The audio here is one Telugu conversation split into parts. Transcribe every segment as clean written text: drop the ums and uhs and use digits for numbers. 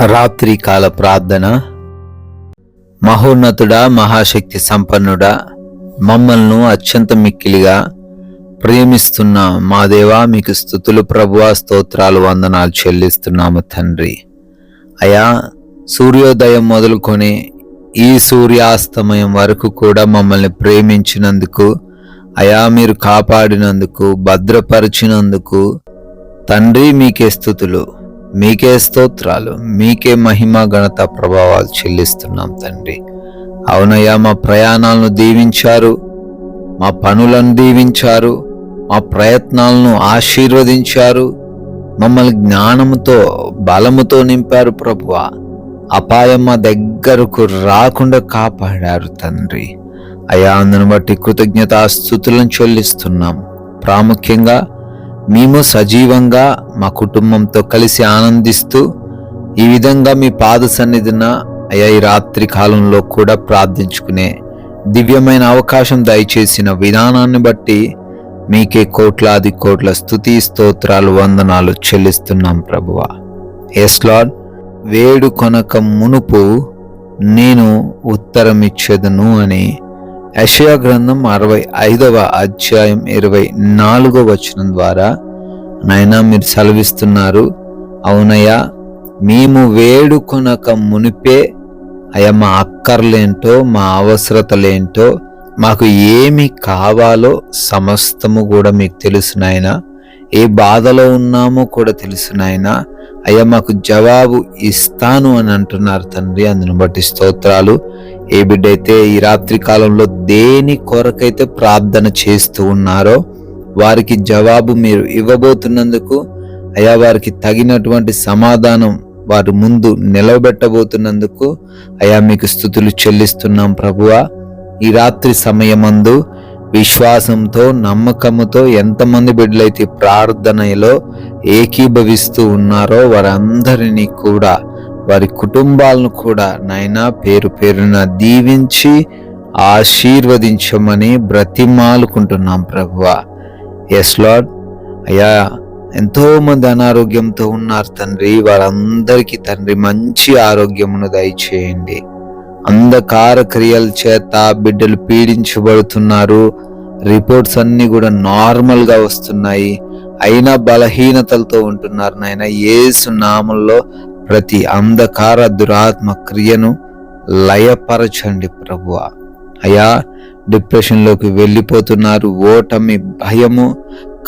రాత్రి కాల ప్రార్థన. మహోన్నతుడా, మహాశక్తి సంపన్నుడా, మమ్మల్ని అత్యంత మిక్కిలిగా ప్రేమిస్తున్న మా దేవా, మీకు స్తుతులు ప్రభువా, స్తోత్రాలు, వందనాలు చెల్లిస్తున్నాము తండ్రి. అయా, సూర్యోదయం మొదలుకొని ఈ సూర్యాస్తమయం వరకు కూడా మమ్మల్ని ప్రేమించినందుకు, అయా మీరు కాపాడినందుకు, భద్రపరిచినందుకు తండ్రి మీకే స్తుతులు, మీకే స్తోత్రాలు, మీకే మహిమ ఘనత ప్రభావాలు చెల్లిస్తున్నాం తండ్రి. అవునయ్యా, మా ప్రయాణాలను దీవించారు, మా పనులను దీవించారు, మా ప్రయత్నాలను ఆశీర్వదించారు, మమ్మల్ని జ్ఞానముతో బలముతో నింపారు ప్రభువా. అపాయం మా దగ్గరకు రాకుండా కాపాడారు తండ్రి. అయా, అందును బట్టి కృతజ్ఞతాస్తుతులను చెల్లిస్తున్నాం. ప్రాముఖ్యంగా మేము సజీవంగా మా కుటుంబంతో కలిసి ఆనందిస్తూ ఈ విధంగా మీ పాద సన్నిధిన అయా ఈ రాత్రి కాలంలో కూడా ప్రార్థించుకునే దివ్యమైన అవకాశం దయచేసిన విధానాన్ని బట్టి మీకే కోట్లాది కోట్ల స్తుతి స్తోత్రాలు, వందనాలు చెల్లిస్తున్నాం ప్రభువా. ఎస్ లార్డ్, వేడుకొనక మునుపు నేను ఉత్తరమిచ్చేదను అని యెషయా గ్రంథం 65వ అధ్యాయం 24వ వచనం ద్వారా నాయనా మీరు సెలవిస్తున్నారు. అవునయ్యా, మేము వేడుకొనక మునిపే అయ్యా మా అక్కర్లేంటో, మా అవసరతలేంటో, మాకు ఏమి కావాలో సమస్తము కూడా మీకు తెలుసు నాయనా. ఏ బాధలో ఉన్నామో కూడా తెలుసు నాయనా. అయ్యా, మాకు జవాబు ఇస్తాను అని అంటున్నారు తండ్రి. అందును బట్టి స్తోత్రాలు. ఏ బిడ్డైతే ఈ రాత్రి కాలంలో దేని కొరకైతే ప్రార్థన చేస్తూ ఉన్నారో వారికి జవాబు మీరు ఇవ్వబోతున్నందుకు, అయ్యా వారికి తగినటువంటి సమాధానం వారి ముందు నిలబెట్టబోతున్నందుకు అయ్యా మీకు స్తుతులు చెల్లిస్తున్నాం ప్రభువా. ఈ రాత్రి సమయమందు విశ్వాసంతో, నమ్మకముతో ఎంతమంది బిడ్డలైతే ప్రార్థనలో ఏకీభవిస్తూ ఉన్నారో వారందరినీ కూడా, వారి కుటుంబాలను కూడా నాయనా పేరు పేరున దీవించి ఆశీర్వదించమని బ్రతిమాలుకుంటున్నాం ప్రభువా. ఎస్ లార్డ్, అయ్యా ఎంతో మంది అనారోగ్యంతో ఉన్నారు తండ్రి. వారందరికీ తండ్రి మంచి ఆరోగ్యమును దయచేయండి. అంధకార క్రియల చేత బిడ్డలు పీడించబడుతున్నారు. రిపోర్ట్స్ అన్ని కూడా నార్మల్ గా వస్తున్నాయి, అయినా బలహీనతలతో ఉంటున్నారు నాయన. యేసు నామములో ప్రతి అంధకార దురాత్మ క్రియను లయపరచండి ప్రభువా. అయ్యా, డిప్రెషన్లోకి వెళ్ళిపోతున్నారు. ఓటమి, భయము,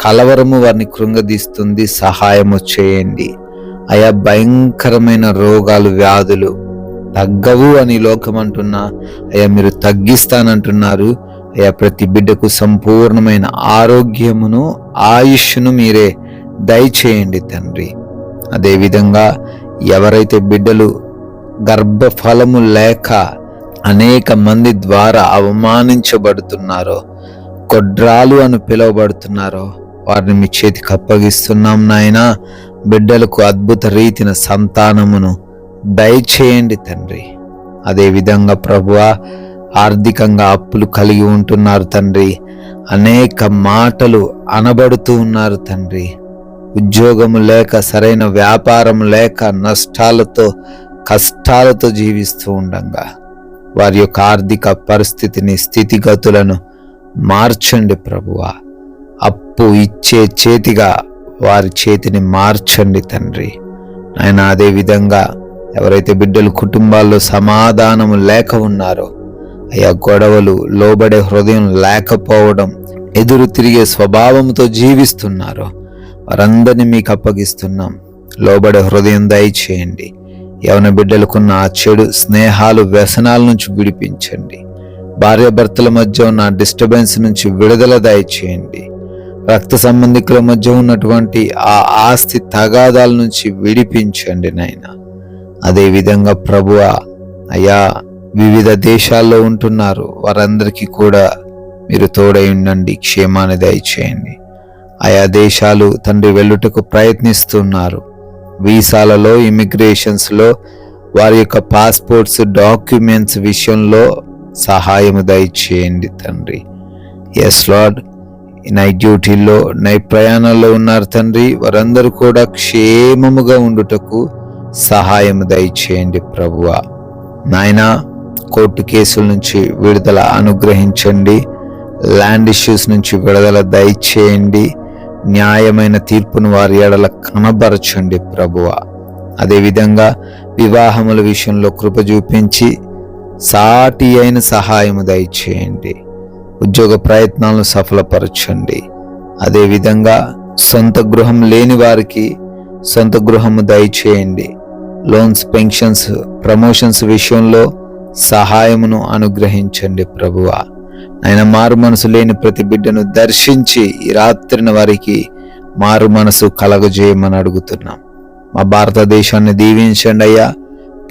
కలవరము వారిని కృంగదీస్తుంది. సహాయము చేయండి అయ్యా. భయంకరమైన రోగాలు, వ్యాధులు తగ్గవు అని లోకం అంటున్నా అయ్యా మీరు తగ్గిస్తానంటున్నారు. అయ్యా ప్రతి బిడ్డకు సంపూర్ణమైన ఆరోగ్యమును, ఆయుష్ను మీరే దయచేయండి తండ్రి. అదేవిధంగా ఎవరైతే బిడ్డలు గర్భఫలము లేక అనేక మంది ద్వారా అవమానించబడుతున్నారో, కొడ్రాలు అని పిలువబడుతున్నారో వారిని మీ చేతికి అప్పగిస్తున్నాం నాయన. బిడ్డలకు అద్భుత రీతిన సంతానమును దయచేయండి తండ్రి. అదేవిధంగా ప్రభువా, ఆర్థికంగా అప్పులు కలిగి ఉంటున్నారు తండ్రి. అనేక మాటలు అనబడుతూ ఉన్నారు తండ్రి. ఉద్యోగము లేక, సరైన వ్యాపారం లేక, నష్టాలతో, కష్టాలతో జీవిస్తూ ఉండగా వారి యొక్క ఆర్థిక పరిస్థితిని, స్థితిగతులను మార్చండి ప్రభువా. అప్పు ఇచ్చే చేతిగా వారి చేతిని మార్చండి తండ్రి ఆయన. అదేవిధంగా ఎవరైతే బిడ్డలు కుటుంబాల్లో సమాధానము లేక ఉన్నారో, అయ్యా గొడవలు, లోబడే హృదయం లేకపోవడం, ఎదురు తిరిగే స్వభావంతో జీవిస్తున్నారో వారందరినీ మీకు అప్పగిస్తున్నాం. లోబడే హృదయం దయచేయండి. యవన బిడ్డలకున్న ఆ చెడు స్నేహాలు, వ్యసనాల నుంచి విడిపించండి. భార్యాభర్తల మధ్య ఉన్న డిస్టర్బెన్స్ నుంచి విడుదల దయచేయండి. రక్త సంబంధికుల మధ్య ఉన్నటువంటి ఆ ఆస్తి తగాదాల నుంచి విడిపించండి నాయన. అదేవిధంగా ప్రభువా, అయ్యా వివిధ దేశాల్లో ఉంటున్నారు వారందరికీ కూడా మీరు తోడై ఉండండి, క్షేమాన్ని దయచేయండి. ఆయా దేశాలు తండ్రి వెళ్ళుటకు ప్రయత్నిస్తున్నారు. వీసాలలో, ఇమిగ్రేషన్స్లో, వారి యొక్క పాస్పోర్ట్స్, డాక్యుమెంట్స్ విషయంలో సహాయము దయచేయండి తండ్రి. ఎస్ లార్డ్, నైట్ డ్యూటీల్లో, నైట్ ప్రయాణాల్లో ఉన్నారు తండ్రి. వారందరూ కూడా క్షేమముగా ఉండుటకు సహాయం దయచేయండి ప్రభువా. నాయనా, కోర్టు కేసుల నుంచి విడుదల అనుగ్రహించండి. ల్యాండ్ ఇష్యూస్ నుంచి విడుదల దయచేయండి. న్యాయమైన తీర్పును వారి ఎడల కనబరచండి ప్రభువా. అదేవిధంగా వివాహముల విషయంలో కృప చూపించి సాటి అయిన సహాయము దయచేయండి. ఉద్యోగ ప్రయత్నాలను సఫలపరచండి. అదేవిధంగా సొంత గృహం లేని వారికి సొంత గృహము దయచేయండి. లోన్స్, పెన్షన్స్, ప్రమోషన్స్ విషయంలో సహాయమును అనుగ్రహించండి ప్రభువా. ఆయన మారు మనసు లేని ప్రతి బిడ్డను దర్శించి ఈ రాత్రిన వారికి మారు మనసు కలగజేయమని అడుగుతున్నాం. మా భారతదేశాన్ని దీవించండి అయ్యా,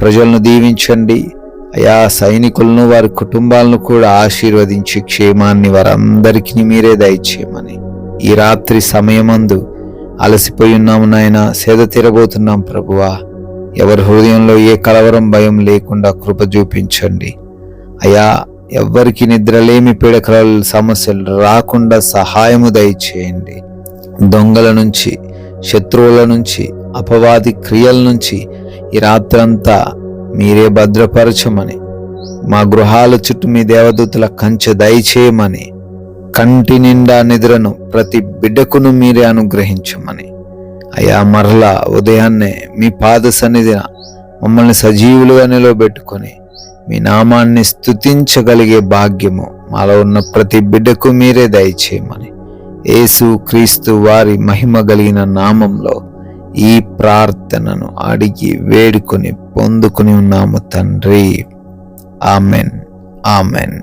ప్రజలను దీవించండి అయ్యా, సైనికులను వారి కుటుంబాలను కూడా ఆశీర్వదించి క్షేమాన్ని వారందరికీ మీరే దయచేయమని ఈ రాత్రి సమయమందు అలసిపోయి ఉన్నాము నాయన, సేద తీరబోతున్నాం ప్రభువా. ఎవరి హృదయంలో ఏ కలవరం, భయం లేకుండా కృప చూపించండి అయ్యా. ఎవ్వరికి నిద్రలేమి, పీడకల సమస్యలు రాకుండా సహాయము దయచేయండి. దొంగల నుంచి, శత్రువుల నుంచి, అపవాది క్రియల నుంచి ఈ రాత్రంతా మీరే భద్రపరచమని, మా గృహాల చుట్టూ మీ దేవదూతల కంచె దయచేయమని, కంటి నిండా నిద్రను ప్రతి బిడ్డకును మీరే అనుగ్రహించమని అయ్యా, మరలా ఉదయాన్నే మీ పాద సన్నిధిన మమ్మల్ని సజీవులుగా నిలబెట్టుకొని మీ నామాన్ని స్తుతించగలిగే భాగ్యము మాలో ఉన్న ప్రతి బిడ్డకు మీరే దయచేయమని యేసు క్రీస్తు వారి మహిమ కలిగిన నామంలో ఈ ప్రార్థనను అడిగి వేడుకొని పొందుకుని ఉన్నాము తండ్రి. Amen, amen.